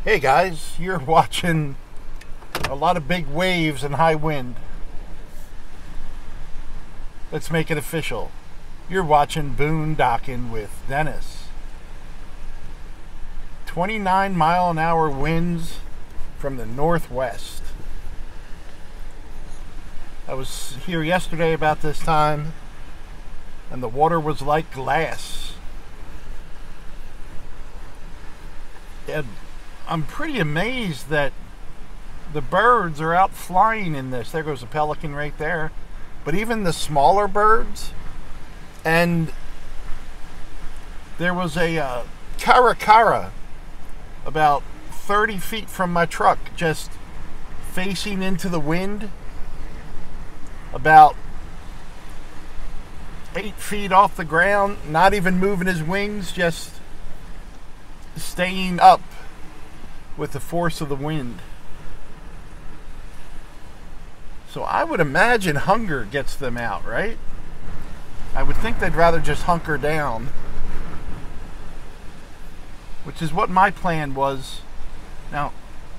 Hey guys, you're watching a lot of big waves and high wind. Let's make it official. You're watching Boondocking with Dennis. 29-mile-an-hour winds from the northwest. I was here yesterday about this time, and the water was like glass. And I'm pretty amazed that the birds are out flying in this. There goes a pelican right there. But even the smaller birds, and there was a caracara about 30 feet from my truck, just facing into the wind, about 8 feet off the ground, not even moving his wings, just staying up with the force of the wind. So I would imagine hunger gets them out, right? I would think they'd rather just hunker down, which is what my plan was now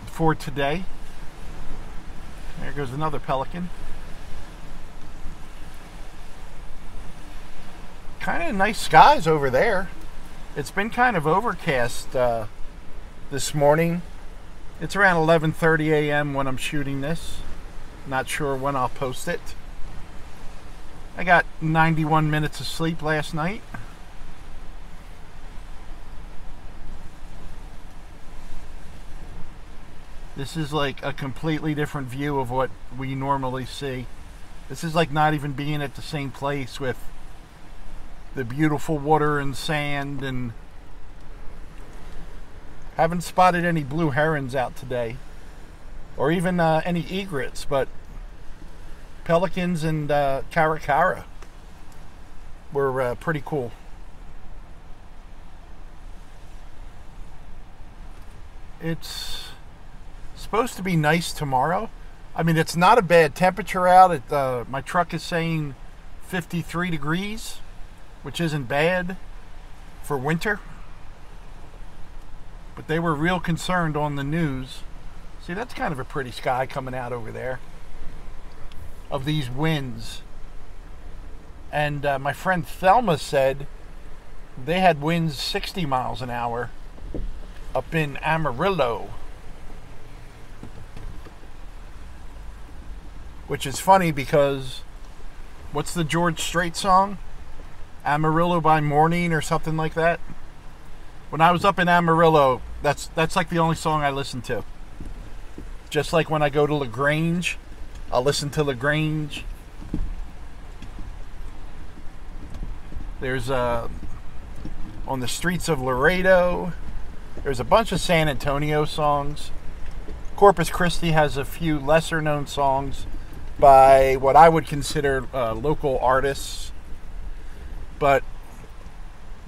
for today. There goes another pelican. Kind of nice skies over there. It's been kind of overcast this morning. It's around 11:30 a.m. when I'm shooting this. Not sure when I'll post it. I got 91 minutes of sleep last night. This is like a completely different view of what we normally see. This is like not even being at the same place with the beautiful water and sand, and haven't spotted any blue herons out today, or even any egrets, but pelicans and caracara were pretty cool. It's supposed to be nice tomorrow. I mean, it's not a bad temperature out. My truck is saying 53 degrees, which isn't bad for winter. But they were real concerned on the news. See, that's kind of a pretty sky coming out over there of these winds. And my friend Thelma said they had winds 60 miles an hour up in Amarillo. Which is funny because what's the George Strait song? Amarillo by Morning or something like that. When I was up in Amarillo, that's like the only song I listened to. Just like when I go to LaGrange, I'll listen to LaGrange. There's on the streets of Laredo. There's a bunch of San Antonio songs. Corpus Christi has a few lesser known songs by what I would consider local artists. But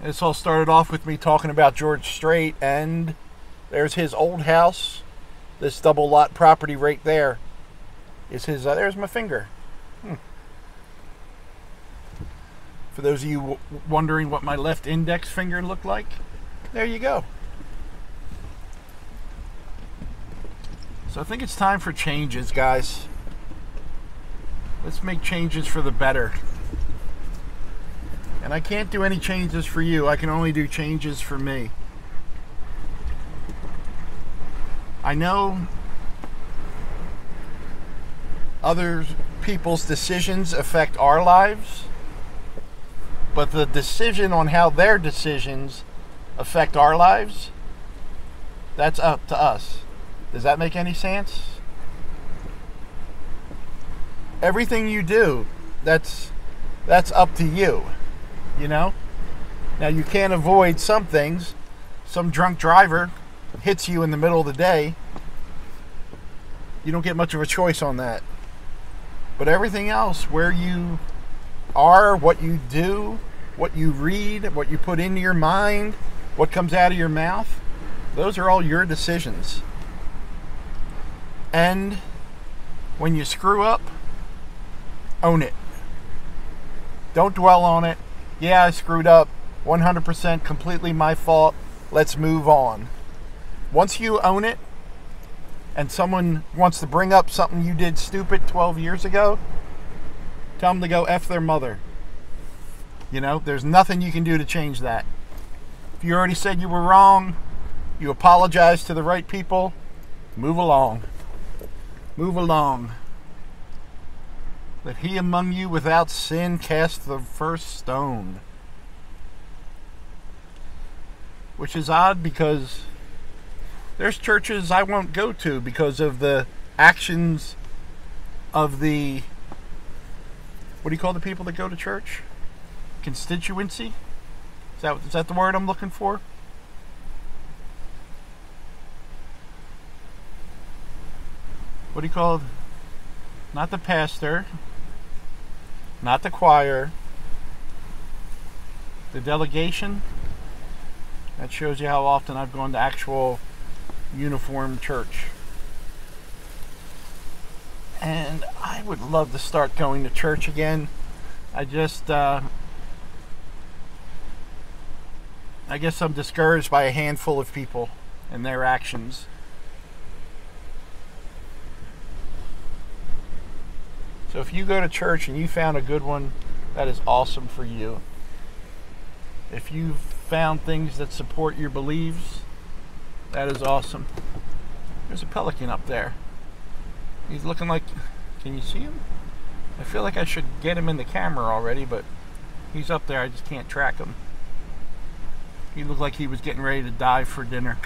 this all started off with me talking about George Strait, and there's his old house. This double lot property right there is his. There's my finger. For those of you wondering what my left index finger looked like, there you go. So I think it's time for changes, guys. Let's make changes for the better. And I can't do any changes for you. I can only do changes for me. I know other people's decisions affect our lives, but the decision on how their decisions affect our lives, that's up to us. Does that make any sense? Everything you do, that's up to you. You know? Now, you can't avoid some things. Some drunk driver hits you in the middle of the day. You don't get much of a choice on that. But everything else, where you are, what you do, what you read, what you put into your mind, what comes out of your mouth, those are all your decisions. And when you screw up, own it. Don't dwell on it. Yeah, I screwed up. 100% completely my fault. Let's move on. Once you own it, and someone wants to bring up something you did stupid 12 years ago, tell them to go F their mother. You know, there's nothing you can do to change that. If you already said you were wrong, you apologize to the right people, move along. Move along. Let he among you without sin cast the first stone. Which is odd because there's churches I won't go to because of the actions of the, what do you call the people that go to church? Constituency? Is that the word I'm looking for? What do you call it? Not the pastor, not the choir, the delegation. That shows you how often I've gone to actual uniform church. And I would love to start going to church again. I guess I'm discouraged by a handful of people and their actions. So if you go to church and you found a good one, that is awesome for you. If you've found things that support your beliefs, that is awesome. There's a pelican up there. He's looking like, can you see him? I feel like I should get him in the camera already, but he's up there. I just can't track him. He looked like he was getting ready to dive for dinner.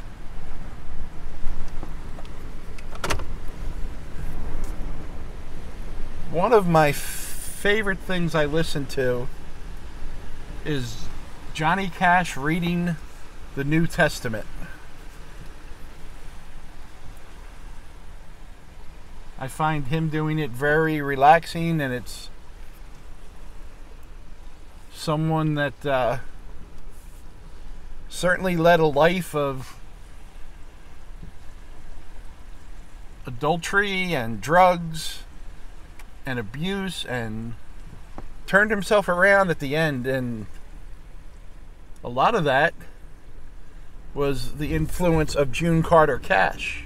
One of my favorite things I listen to is Johnny Cash reading the New Testament. I find him doing it very relaxing, and it's someone that certainly led a life of adultery and drugs and abuse, and turned himself around at the end, and a lot of that was the influence of June Carter Cash.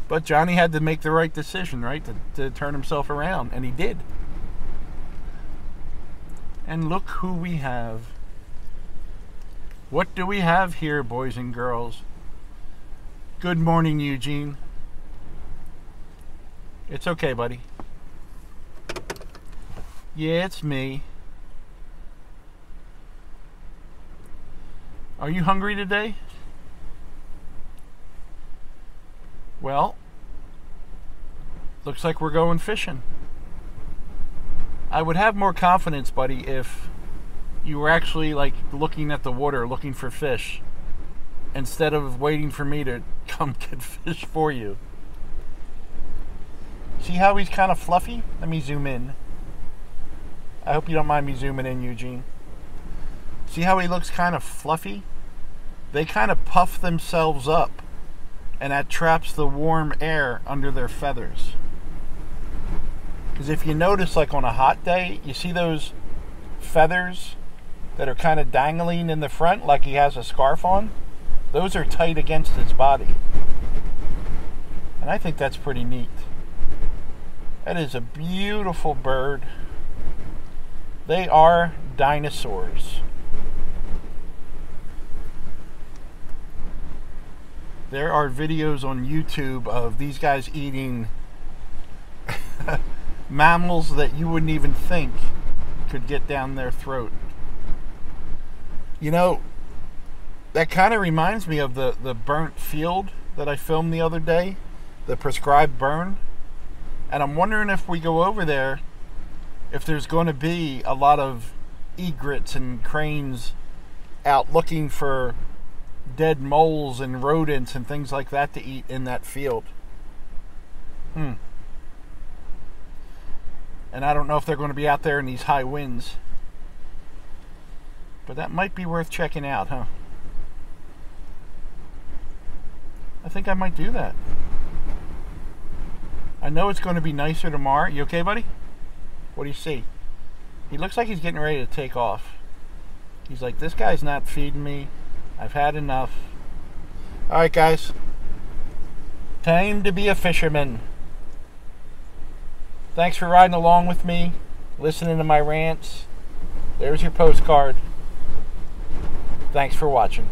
But Johnny had to make the right decision, right, to turn himself around, and he did. And look who we have. What do we have here, boys and girls? Good morning, Eugene. It's okay, buddy. Yeah, it's me. Are you hungry today? Well, looks like we're going fishing. I would have more confidence, buddy, if you were actually like looking at the water, looking for fish, instead of waiting for me to come get fish for you. See how he's kind of fluffy? Let me zoom in. I hope you don't mind me zooming in, Eugene. See how he looks kind of fluffy? They kind of puff themselves up, and that traps the warm air under their feathers. Because if you notice, like on a hot day, you see those feathers that are kind of dangling in the front like he has a scarf on? Those are tight against his body. And I think that's pretty neat. That is a beautiful bird. They are dinosaurs. There are videos on YouTube of these guys eating mammals that you wouldn't even think could get down their throat. You know, that kind of reminds me of the burnt field that I filmed the other day, the prescribed burn. And I'm wondering if we go over there, if there's going to be a lot of egrets and cranes out looking for dead moles and rodents and things like that to eat in that field. And I don't know if they're going to be out there in these high winds. But that might be worth checking out, huh? I think I might do that. I know it's going to be nicer tomorrow. You okay, buddy? What do you see? He looks like he's getting ready to take off. He's like, this guy's not feeding me. I've had enough. Alright, guys. Time to be a fisherman. Thanks for riding along with me, listening to my rants. There's your postcard. Thanks for watching.